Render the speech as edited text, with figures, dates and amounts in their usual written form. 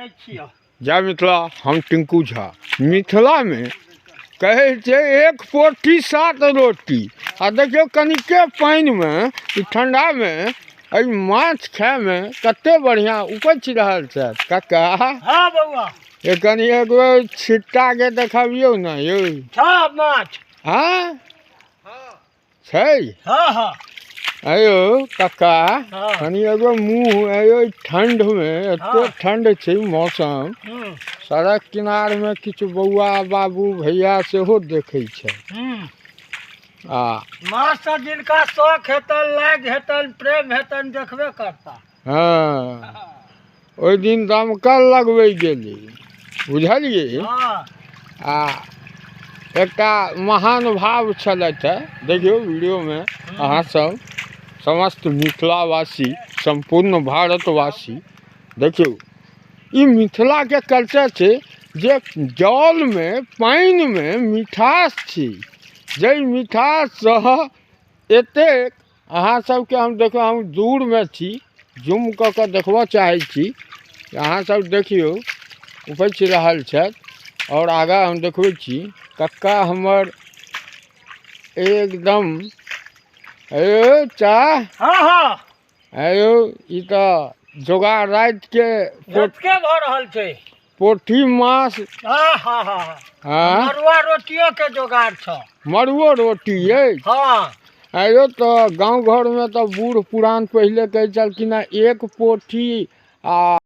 जय मिथिला। हम टिंकू झा। मिथिला में कहे छे एक पोठी 7 रोटी। आ देखियो कनिके पानी में ठंडा में माछ खाए में कते बढ़िया उपज रहल छै काका। हाँ बउआ, ये कनी एगो छिट्टा के देखाबियो ना यो। माछ हाँ छै। हाँ हाँ आयो काका, हाँ। कनी एगो मुँह आयो ठंड में एतो ठंड छै मौसम। सड़क किनार में किछु बौआ बाबू भैया सेहो देखे छै। आ माछ से जिनका शौक हेतन, लाग हेतन, प्रेम हेतन, देखबे करता। हाँ ओहि दिन दमकल लगबै गेली बुझलिए। हाँ आ एकटा महान भाव छलथि है, देखियो वीडियो में अहाँ सब समस्त मिथिलावासी, संपूर्ण भारतवासी देखियो ई मिथिला के कल्चर छै जे जल में पानी में मिठास छी। जे मिठास से एतेक अहाँ सबके हम देखो, हम दूर में छी, जूम कऽ के देखबऽ चाहे छी। अहाँ सब देखियो उपज रहल छथि और आगा हम देखबै छी कक्का हमर एकदम। अयो चाह हाँ हाँ अयो ई तो जोगाड़ रात के के भऽ रहल छै। पोठी माछ। हाँ हाँ हाँ हाँ मरुआ रोटियों के जोगाड़ छ। मरुओ रोटी ये। हाँ अयो तो गांव घर में तो बूढ़ पुरान पहले कहे चलखिन एक पोठी आ